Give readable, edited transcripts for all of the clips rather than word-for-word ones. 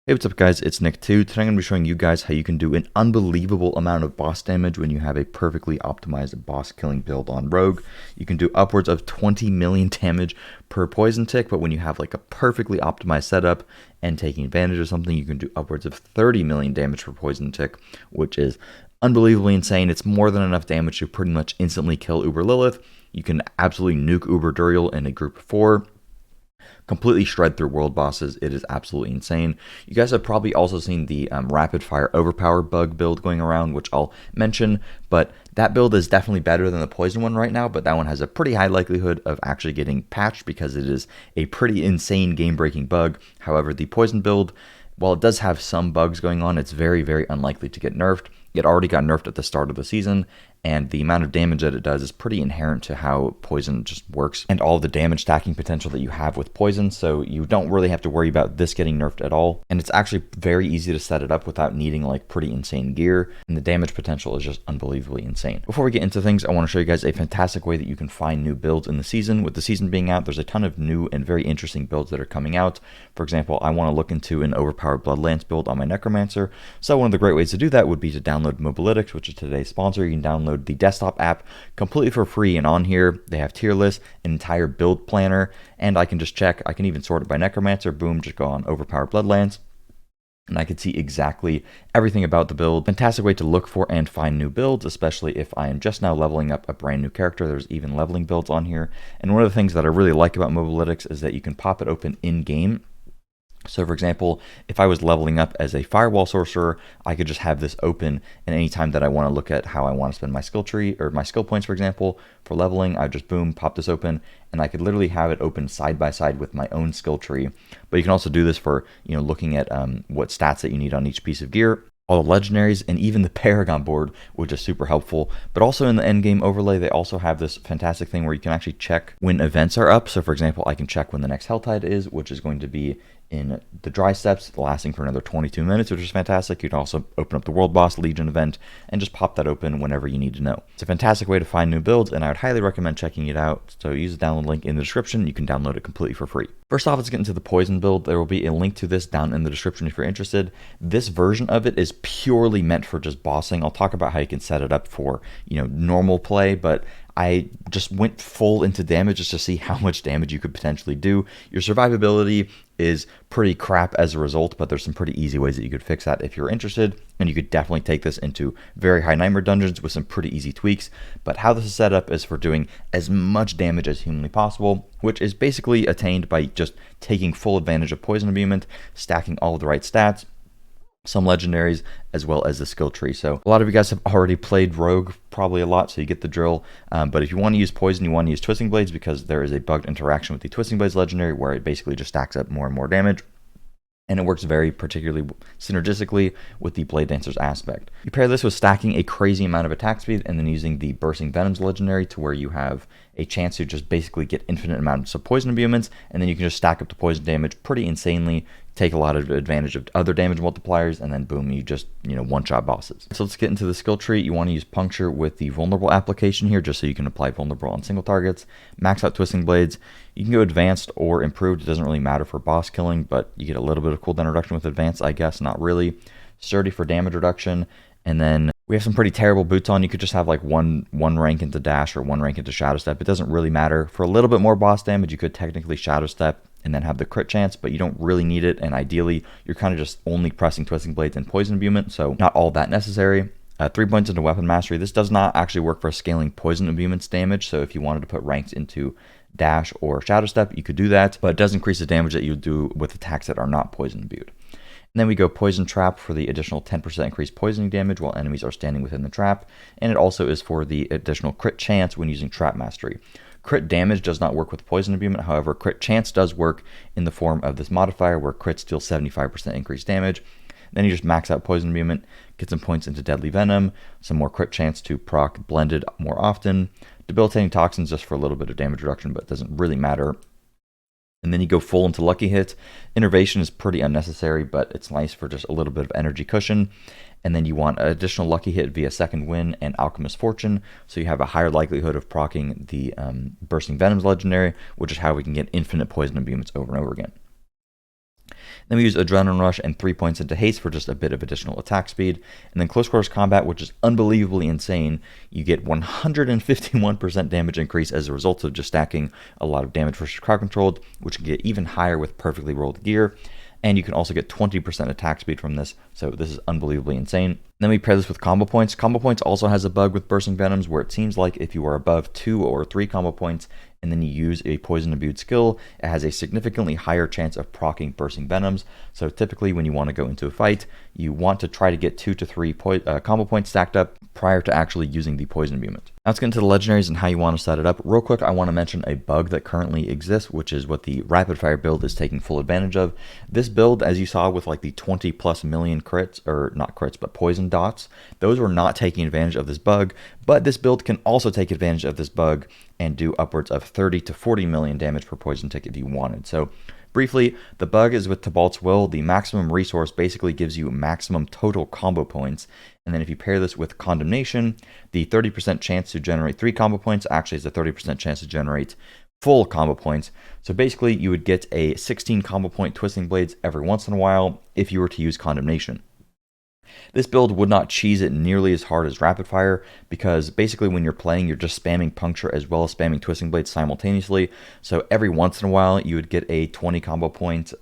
Hey, what's up guys, it's Nick2. Today I'm going to be showing you guys how you can do an unbelievable amount of boss damage when you have a perfectly optimized boss killing build on Rogue. You can do upwards of 20 million damage per poison tick, but when you have like a perfectly optimized setup and taking advantage of something, you can do upwards of 30 million damage per poison tick, which is unbelievably insane. It's more than enough damage to pretty much instantly kill Uber Lilith. You can absolutely nuke Uber Duriel in a group of 4. Completely shred through world bosses. It is absolutely insane. You guys have probably also seen the rapid fire overpower bug build going around, which I'll mention, but that build is definitely better than the poison one right now, but that one has a pretty high likelihood of actually getting patched because it is a pretty insane game-breaking bug. However, the poison build, while it does have some bugs going on, it's very, very unlikely to get nerfed. It already got nerfed at the start of the season, and the amount of damage that it does is pretty inherent to how poison just works and all the damage stacking potential that you have with poison, so you don't really have to worry about this getting nerfed at all. And it's actually very easy to set it up without needing like pretty insane gear, and the damage potential is just unbelievably insane. Before we get into things, I want to show you guys a fantastic way that you can find new builds in the season. With the season being out, there's a ton of new and very interesting builds that are coming out. For example, I want to look into an overpowered Bloodlance build on my Necromancer, so one of the great ways to do that would be to download Mobalytics, which is today's sponsor. You can download the desktop app completely for free, and on here they have tier lists, an entire build planner, and I can just check. I can even sort it by Necromancer. Boom, just go on overpowered Bloodlands, and I can see exactly everything about the build. Fantastic way to look for and find new builds, especially if I am just now leveling up a brand new character. There's even leveling builds on here, and one of the things that I really like about Mobalytics is that you can pop it open in game. So for example, if I was leveling up as a firewall sorcerer, I could just have this open, and anytime that I want to look at how I want to spend my skill tree or my skill points, for example, for leveling, I just boom, pop this open, and I could literally have it open side by side with my own skill tree. But you can also do this for, looking at what stats that you need on each piece of gear, all the legendaries, and even the Paragon board, which is super helpful. But also in the endgame overlay, they also have this fantastic thing where you can actually check when events are up. So for example, I can check when the next Helltide is, which is going to be in the dry steps, lasting for another 22 minutes, which is fantastic. You can also open up the World Boss Legion event and just pop that open whenever you need to know. It's a fantastic way to find new builds, and I would highly recommend checking it out. So use the download link in the description. You can download it completely for free. First off, let's get into the poison build. There will be a link to this down in the description if you're interested. This version of it is purely meant for just bossing. I'll talk about how you can set it up for, normal play, but I just went full into damage just to see how much damage you could potentially do. Your survivability is pretty crap as a result, but there's some pretty easy ways that you could fix that if you're interested, and you could definitely take this into very high nightmare dungeons with some pretty easy tweaks. But how this is set up is for doing as much damage as humanly possible, which is basically attained by just taking full advantage of poison imbuement, stacking all of the right stats, some legendaries, as well as the skill tree. So a lot of you guys have already played Rogue probably a lot, so you get the drill. But if you want to use poison, you want to use Twisting Blades, because there is a bugged interaction with the Twisting Blades legendary where it basically just stacks up more and more damage. And it works very particularly synergistically with the Blade Dancer's aspect. You pair this with stacking a crazy amount of attack speed and then using the Bursting Venoms legendary to where you have a chance to just basically get infinite amounts of poison imbuments, and then you can just stack up the poison damage pretty insanely, take a lot of advantage of other damage multipliers, and then boom, you just, one-shot bosses. So let's get into the skill tree. You want to use Puncture with the Vulnerable application here, just so you can apply Vulnerable on single targets. Max out Twisting Blades. You can go Advanced or Improved. It doesn't really matter for boss killing, but you get a little bit of cooldown reduction with Advanced, I guess, not really. Sturdy for damage reduction, and then we have some pretty terrible boots on. You could just have like one rank into Dash or one rank into Shadow Step. It doesn't really matter. For a little bit more boss damage, you could technically Shadow Step and then have the crit chance, but you don't really need it, and ideally you're kind of just only pressing Twisting Blades and Poison Imbuement, so not all that necessary. 3 points into Weapon Mastery. This does not actually work for scaling Poison Imbuement's damage, so if you wanted to put ranks into Dash or Shadow Step, you could do that, but it does increase the damage that you do with attacks that are not Poison Imbued. And then we go Poison Trap for the additional 10% increased poisoning damage while enemies are standing within the trap, and it also is for the additional crit chance when using Trap Mastery. Crit damage does not work with poison imbuement, however, crit chance does work in the form of this modifier where crits deal 75% increased damage. Then you just max out poison imbuement, get some points into Deadly Venom, some more crit chance to proc Blended more often, Debilitating Toxins just for a little bit of damage reduction, but it doesn't really matter. And then you go full into Lucky Hit. Innervation is pretty unnecessary, but it's nice for just a little bit of energy cushion. And then you want an additional Lucky Hit via Second Wind and Alchemist Fortune, so you have a higher likelihood of proccing the Bursting Venoms legendary, which is how we can get infinite poison imbuements over and over again. Then we use Adrenaline Rush and 3 points into Haste for just a bit of additional attack speed. And then Close Quarters Combat, which is unbelievably insane. You get 151% damage increase as a result of just stacking a lot of damage versus crowd controlled, which can get even higher with perfectly rolled gear. And you can also get 20% attack speed from this, so this is unbelievably insane. Then we pair this with combo points. Combo points also has a bug with Bursting Venoms where it seems like if you are above 2 or 3 combo points and then you use a poison imbued skill, it has a significantly higher chance of proccing Bursting Venoms. So typically when you want to go into a fight, you want to try to get 2 to 3 combo points stacked up prior to actually using the poison imbuement. Now let's get into the legendaries and how you want to set it up. Real quick, I want to mention a bug that currently exists, which is what the rapid fire build is taking full advantage of. This build, as you saw with like the 20 plus million crits, or not crits, but poison dots, those were not taking advantage of this bug, but this build can also take advantage of this bug and do upwards of 30 to 40 million damage per poison tick if you wanted. So briefly, the bug is with Tibalt's Will. The maximum resource basically gives you maximum total combo points. And then if you pair this with Condemnation, the 30% chance to generate 3 combo points actually is a 30% chance to generate full combo points. So basically, you would get a 16 combo point Twisting Blades every once in a while if you were to use Condemnation. This build would not cheese it nearly as hard as Rapid Fire because basically when you're playing, you're just spamming Puncture as well as spamming Twisting Blades simultaneously. So every once in a while, you would get a 20 combo point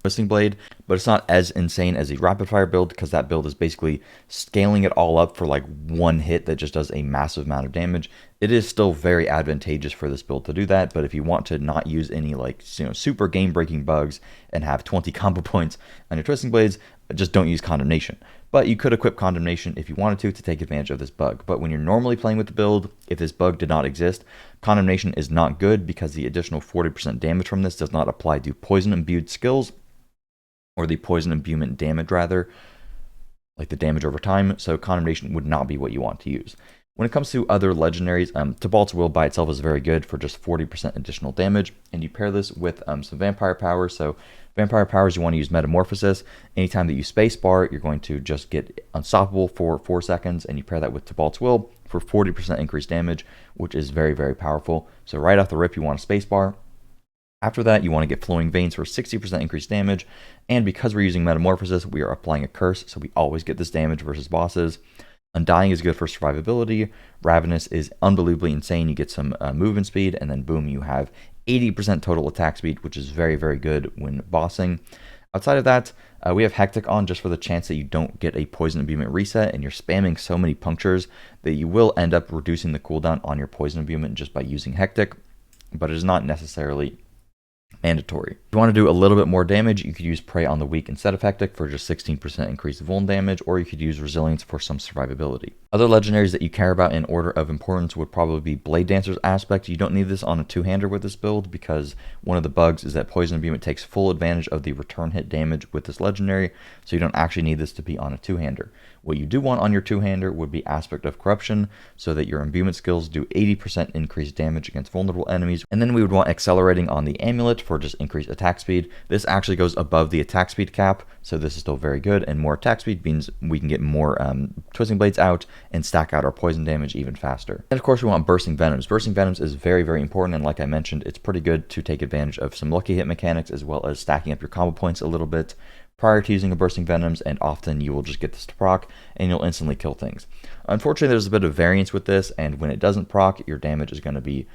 Twisting Blade, but it's not as insane as the Rapid Fire build because that build is basically scaling it all up for like one hit that just does a massive amount of damage. It is still very advantageous for this build to do that, but if you want to not use any like super game-breaking bugs and have 20 combo points on your Twisting Blades, just don't use Condemnation. But you could equip Condemnation if you wanted to take advantage of this bug. But when you're normally playing with the build, if this bug did not exist, Condemnation is not good because the additional 40% damage from this does not apply to poison imbued skills, or the poison imbuement damage rather, like the damage over time. So Condemnation would not be what you want to use. When it comes to other legendaries, Tibalt's Will by itself is very good for just 40% additional damage, and you pair this with some vampire powers. So vampire powers, you want to use Metamorphosis. Anytime that you spacebar, you're going to just get unstoppable for 4 seconds, and you pair that with Tibalt's Will for 40% increased damage, which is very, very powerful. So right off the rip, you want a spacebar. After that, you want to get Flowing Veins for 60% increased damage, and because we're using Metamorphosis, we are applying a curse, so we always get this damage versus bosses. Undying is good for survivability. Ravenous is unbelievably insane. You get some movement speed, and then boom, you have 80% total attack speed, which is very, very good when bossing. Outside of that, we have Hectic on just for the chance that you don't get a poison imbuement reset, and you're spamming so many punctures that you will end up reducing the cooldown on your poison imbuement just by using Hectic, but it is not necessarily mandatory. If you want to do a little bit more damage, you could use Prey on the Weak instead of Hectic for just 16% increased vuln damage, or you could use Resilience for some survivability. Other legendaries that you care about in order of importance would probably be Blade Dancer's Aspect. You don't need this on a two-hander with this build because one of the bugs is that Poison Imbuement takes full advantage of the return hit damage with this legendary, so you don't actually need this to be on a two-hander. What you do want on your two-hander would be Aspect of Corruption, so that your imbuement skills do 80% increased damage against vulnerable enemies. And then we would want Accelerating on the Amulet for just increased attack speed. This actually goes above the attack speed cap, so this is still very good, and more attack speed means we can get more Twisting Blades out and stack out our poison damage even faster. And of course we want Bursting Venoms. Bursting Venoms is very, very important, and like I mentioned, it's pretty good to take advantage of some lucky hit mechanics as well as stacking up your combo points a little bit prior to using a Bursting Venoms, and often you will just get this to proc and you'll instantly kill things. Unfortunately, there's a bit of variance with this, and when it doesn't proc, your damage is going to be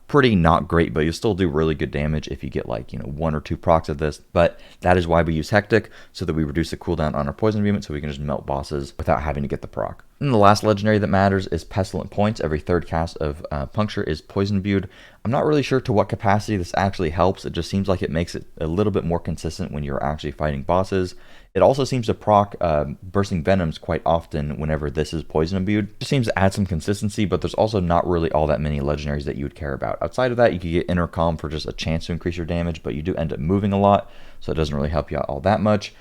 pretty not great, but you still do really good damage if you get like 1 or 2 procs of this. But that is why we use Hectic, so that we reduce the cooldown on our poison imbuement, so we can just melt bosses without having to get the proc. And the last legendary that matters is Pestilent Points. Every third cast of Puncture is poison imbued. I'm not really sure to what capacity this actually helps. It just seems like it makes it a little bit more consistent when you're actually fighting bosses. It also seems to proc Bursting Venoms quite often whenever this is poison imbued. It just seems to add some consistency, but there's also not really all that many legendaries that you would care about. Outside of that, you could get Intercom for just a chance to increase your damage, but you do end up moving a lot, so it doesn't really help you out all that much.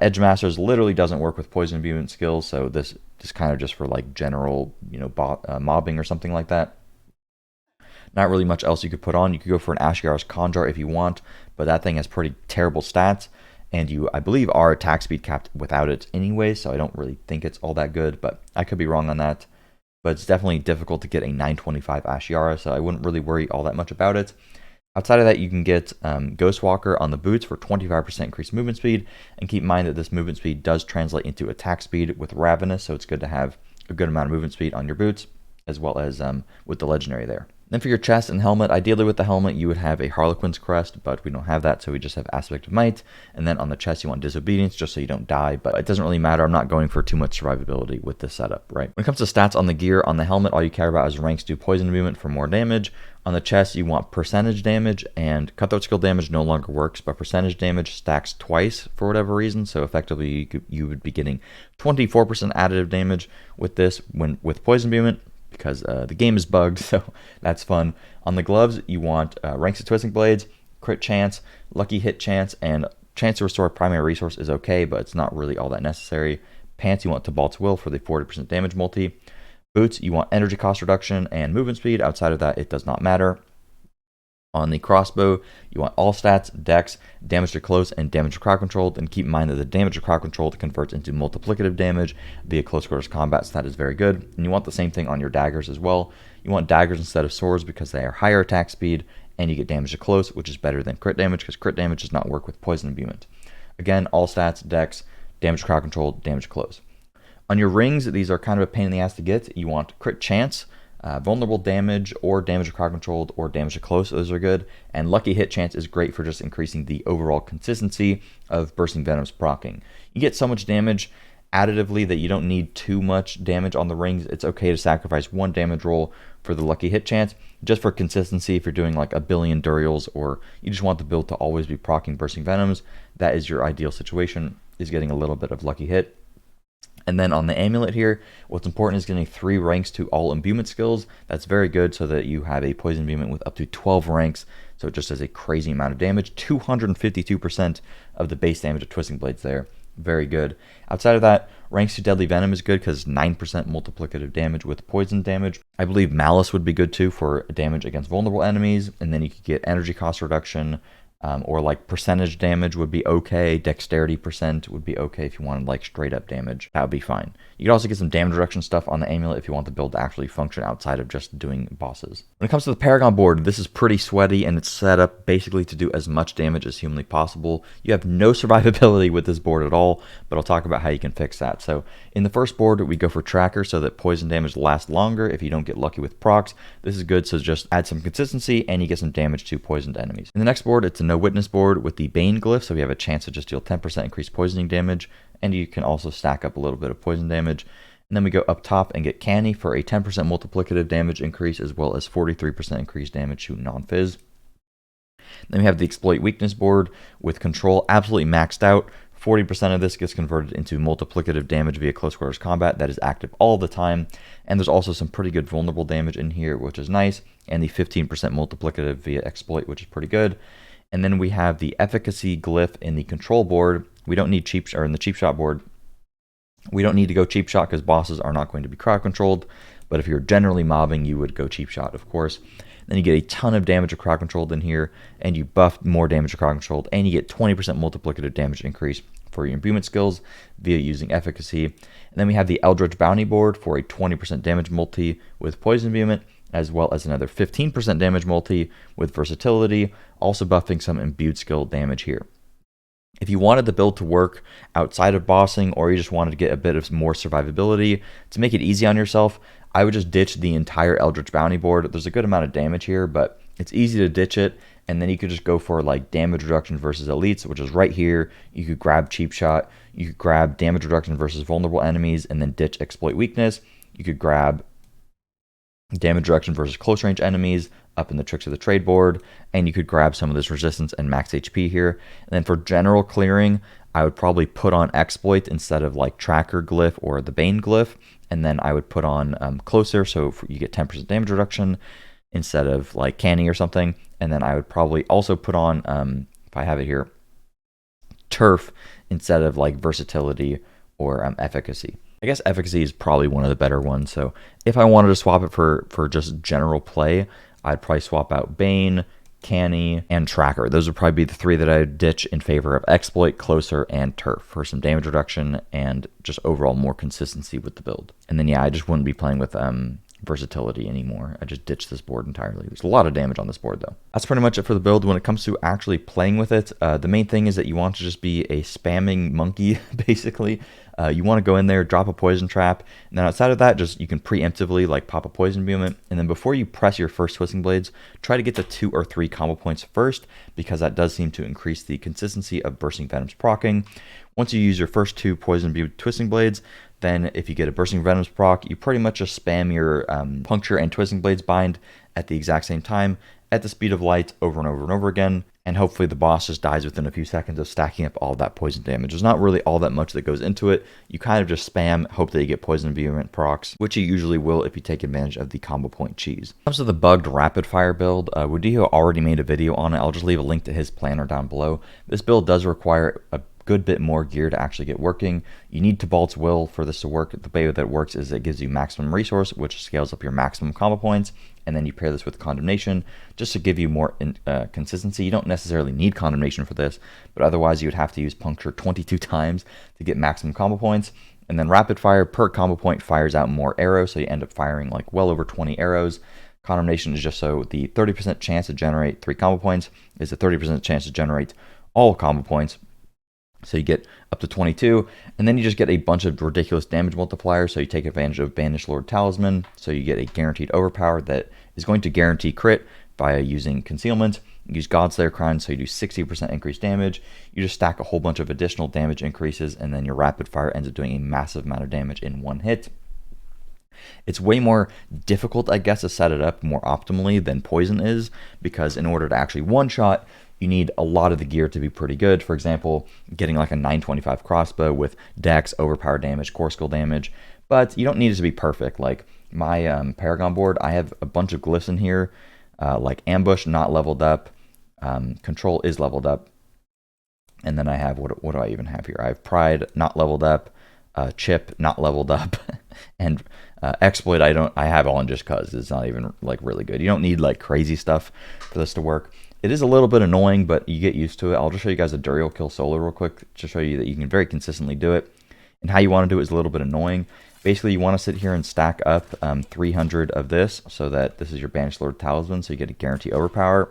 Edge Masters literally doesn't work with poison imbuement skills, so this is kind of just for like general, mobbing or something like that. Not really much else you could put on. You could go for an Ashiara's Conjar if you want, but that thing has pretty terrible stats, and you, I believe, are attack speed capped without it anyway, so I don't really think it's all that good, but I could be wrong on that. But it's definitely difficult to get a 925 Ashiara, so I wouldn't really worry all that much about it. Outside of that, you can get Ghostwalker on the boots for 25% increased movement speed, and keep in mind that this movement speed does translate into attack speed with Ravenous, so it's good to have a good amount of movement speed on your boots, as well as with the legendary there. Then for your chest and helmet, ideally with the helmet you would have a Harlequin's crest, but we don't have that, so we just have Aspect of Might. And then on the chest you want Disobedience, just so you don't die, but it doesn't really matter. I'm not going for too much survivability with this setup, right? When it comes to stats on the gear, on the helmet, all you care about is ranks do poison movement for more damage. On the chest, you want percentage damage, and Cutthroat skill damage no longer works, but percentage damage stacks twice for whatever reason, so effectively you would be getting 24% additive damage with this with poison movement, because the game is bugged, so that's fun. On the gloves, you want ranks of Twisting Blades, crit chance, lucky hit chance, and chance to restore primary resource is okay, but it's not really all that necessary. Pants, you want Tibalt's Will for the 40% damage multi. Boots, you want energy cost reduction and movement speed. Outside of that, it does not matter. On the crossbow, you want all stats, dex, damage to close, and damage to crowd controlled. And keep in mind that the damage to crowd controlled converts into multiplicative damage via close quarters combat, so that is very good. And you want the same thing on your daggers as well. You want daggers instead of swords because they are higher attack speed, and you get damage to close, which is better than crit damage because crit damage does not work with poison imbuement. Again, all stats, dex, damage to crowd controlled, damage to close. On your rings, these are kind of a pain in the ass to get. You want crit chance, vulnerable damage, or damage to crowd controlled, or damage to close. Those are good. And lucky hit chance is great for just increasing the overall consistency of bursting venoms proccing. You get so much damage additively that you don't need too much damage on the rings. It's okay to sacrifice one damage roll for the lucky hit chance, just for consistency. If you're doing like a billion Duriels, or you just want the build to always be proccing bursting venoms, that is your ideal situation, is getting a little bit of lucky hit. And then on the amulet here, what's important is getting 3 ranks to all imbuement skills. That's very good, so that you have a poison imbuement with up to 12 ranks, so it just does a crazy amount of damage. 252% of the base damage of Twisting Blades there. Very good. Outside of that, ranks to Deadly Venom is good because 9% multiplicative damage with poison damage. I believe Malice would be good too for damage against vulnerable enemies, and then you could get energy cost reduction, or like percentage damage would be okay. Dexterity percent would be okay if you wanted like straight up damage. That would be fine. You could also get some damage reduction stuff on the amulet if you want the build to actually function outside of just doing bosses. When it comes to the Paragon board, this is pretty sweaty, and it's set up basically to do as much damage as humanly possible. You have no survivability with this board at all, but I'll talk about how you can fix that. So in the first board, we go for Tracker so that poison damage lasts longer if you don't get lucky with procs. This is good, so just add some consistency and you get some damage to poisoned enemies. In the next board, it's a No Witness board with the Bane glyph, so we have a chance to just deal 10% increased poisoning damage, and you can also stack up a little bit of poison damage. And then we go up top and get Canny for a 10% multiplicative damage increase, as well as 43% increased damage to non-fizz. Then we have the Exploit Weakness board with Control absolutely maxed out. 40% of this gets converted into multiplicative damage via close quarters combat that is active all the time. And there's also some pretty good vulnerable damage in here, which is nice. And the 15% multiplicative via Exploit, which is pretty good. And then we have the Efficacy glyph in the Control board. We don't need in the Cheap Shot board. We don't need to go Cheap Shot because bosses are not going to be crowd controlled. But if you're generally mobbing, you would go Cheap Shot, of course. Then you get a ton of damage to crowd controlled in here, and you buff more damage to crowd controlled, and you get 20% multiplicative damage increase for your imbuement skills via using Efficacy. And then we have the Eldritch Bounty board for a 20% damage multi with Poison Imbuement, as well as another 15% damage multi with Versatility, also buffing some imbued skill damage here. If you wanted the build to work outside of bossing, or you just wanted to get a bit of more survivability to make it easy on yourself, I would just ditch the entire Eldritch Bounty board. There's a good amount of damage here, but it's easy to ditch it, and then you could just go for like damage reduction versus elites, which is right here. You could grab Cheap Shot, you could grab damage reduction versus vulnerable enemies, and then ditch Exploit Weakness. You could grab damage reduction versus close range enemies up in the Tricks of the Trade board, and you could grab some of this resistance and max HP here. And then for general clearing, I would probably put on Exploit instead of like Tracker glyph or the Bane glyph, and then I would put on Closer, so you get 10% damage reduction instead of like Canny or something. And then I would probably also put on, if I have it here, Turf instead of like Versatility or Efficacy. I guess Efficacy is probably one of the better ones, so if I wanted to swap it for just general play, I'd probably swap out Bane, Canny, and Tracker. Those would probably be the 3 that I'd ditch in favor of Exploit, Closer, and Turf for some damage reduction and just overall more consistency with the build. And then yeah, I just wouldn't be playing with versatility anymore. I just ditched this board entirely. There's a lot of damage on this board though. That's pretty much it for the build. When it comes to actually playing with it, the main thing is that you want to just be a spamming monkey, basically. You want to go in there, drop a poison trap, and then outside of that, just you can preemptively like pop a poison beam it, and then before you press your first twisting blades, try to get to 2 or 3 combo points first, because that does seem to increase the consistency of bursting venoms proccing. Once you use your first 2 poison beam twisting blades, then if you get a bursting venoms proc, you pretty much just spam your puncture and twisting blades bind at the exact same time at the speed of light over and over and over again, and hopefully the boss just dies within a few seconds of stacking up all that poison damage. There's not really all that much that goes into it. You kind of just spam, hope that you get poison vehement procs, which you usually will if you take advantage of the combo point cheese. When it comes to the bugged rapid fire build, Wudiho already made a video on it. I'll just leave a link to his planner down below. This build does require a good bit more gear to actually get working. You need Tibalt's Will for this to work. The way that it works is it gives you maximum resource, which scales up your maximum combo points, and then you pair this with Condemnation just to give you more consistency. You don't necessarily need Condemnation for this, but otherwise you would have to use Puncture 22 times to get maximum combo points. And then Rapid Fire per combo point fires out more arrows, so you end up firing like well over 20 arrows. Condemnation is just so the 30% chance to generate 3 combo points is a 30% chance to generate all combo points. So you get up to 22, and then you just get a bunch of ridiculous damage multipliers. So you take advantage of Banished Lord Talisman, so you get a guaranteed overpower that is going to guarantee crit via using Concealment. You use Godslayer Crown, so you do 60% increased damage. You just stack a whole bunch of additional damage increases, and then your Rapid Fire ends up doing a massive amount of damage in one hit. It's way more difficult, I guess, to set it up more optimally than Poison is, because in order to actually one-shot, you need a lot of the gear to be pretty good. For example, getting like a 925 crossbow with dex, overpower damage, core skill damage. But you don't need it to be perfect. Like my Paragon board, I have a bunch of glyphs in here, like Ambush not leveled up, Control is leveled up, and then I have, what do I even have here? I have Pride not leveled up, Chip not leveled up, and Exploit I have on just cause it's not even like really good. You don't need like crazy stuff for this to work. It is a little bit annoying, but you get used to it. I'll just show you guys a Duriel kill solo real quick to show you that you can very consistently do it. And how you want to do it is a little bit annoying. Basically, you want to sit here and stack up 300 of this so that this is your Banished Lord Talisman, so you get a guarantee overpower.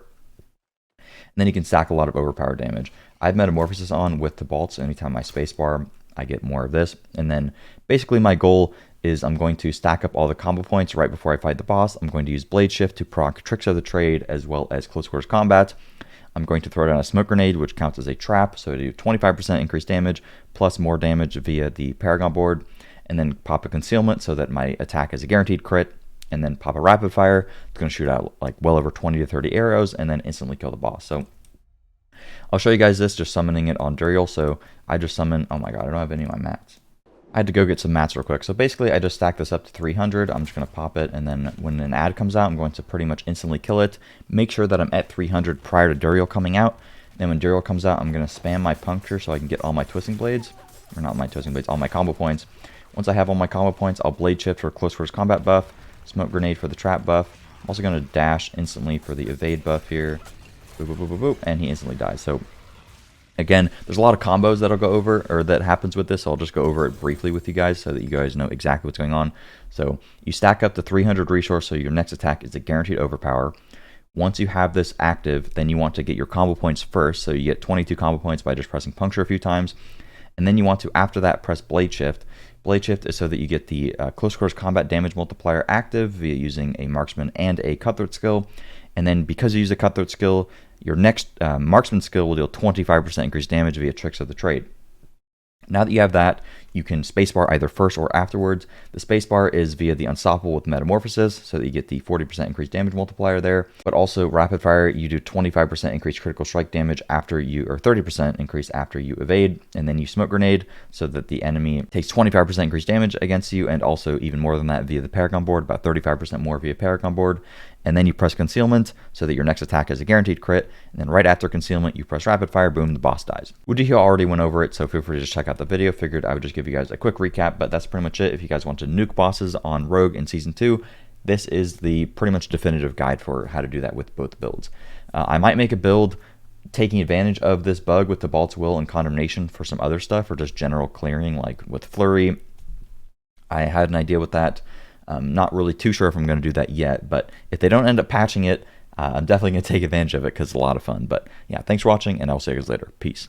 And then you can stack a lot of overpower damage. I have Metamorphosis on with Tibalt, so anytime I spacebar, I get more of this. And then basically my goal is I'm going to stack up all the combo points right before I fight the boss. I'm going to use Blade Shift to proc Tricks of the Trade as well as Close Quarters Combat. I'm going to throw down a Smoke Grenade, which counts as a trap, so I do 25% increased damage, plus more damage via the Paragon board, and then pop a Concealment so that my attack is a guaranteed crit, and then pop a Rapid Fire. It's going to shoot out like well over 20 to 30 arrows, and then instantly kill the boss. So I'll show you guys this, just summoning it on Duriel. So I just summon, oh my god, I don't have any of my mats. I had to go get some mats real quick. So basically, I just stack this up to 300. I'm just going to pop it, and then when an ad comes out, I'm going to pretty much instantly kill it. Make sure that I'm at 300 prior to Duriel coming out. Then when Duriel comes out, I'm going to spam my Puncture so I can get all my Twisting Blades. Or not my Twisting Blades, all my combo points. Once I have all my combo points, I'll Blade Shift for Close Quarters Combat buff, Smoke Grenade for the Trap buff. I'm also going to dash instantly for the Evade buff here. Boop, boop, boop, boop, boop, and he instantly dies. So again, there's a lot of combos that'll go over, or that happens with this, so I'll just go over it briefly with you guys so that you guys know exactly what's going on. So you stack up the 300 resource, so your next attack is a guaranteed overpower. Once you have this active, then you want to get your combo points first, so you get 22 combo points by just pressing Puncture a few times. And then you want to, after that, press Blade Shift. Blade Shift is so that you get the Close Quarters Combat damage multiplier active via using a Marksman and a Cutthroat skill. And then because you use a Cutthroat skill, your next Marksman skill will deal 25% increased damage via Tricks of the Trade. Now that you have that, you can spacebar either first or afterwards. The spacebar is via the Unstoppable with Metamorphosis, so that you get the 40% increased damage multiplier there. But also Rapid Fire, you do 25% increased critical strike damage after you, or 30% increase after you evade, and then you Smoke Grenade, so that the enemy takes 25% increased damage against you, and also even more than that via the Paragon board, about 35% more via Paragon board. And then you press Concealment, so that your next attack is a guaranteed crit, and then right after Concealment, you press Rapid Fire, boom, the boss dies. Wudiho already went over it, so feel free to just check out the video. Figured I would just give you guys a quick recap, but that's pretty much it. If you guys want to nuke bosses on Rogue in Season 2, this is the pretty much definitive guide for how to do that with both builds. I might make a build taking advantage of this bug with Tibalt's Will and Condemnation for some other stuff, or just general clearing, like with Flurry. I had an idea with that. I'm not really too sure if I'm going to do that yet, but if they don't end up patching it, I'm definitely going to take advantage of it because it's a lot of fun. But yeah, thanks for watching, and I'll see you guys later. Peace.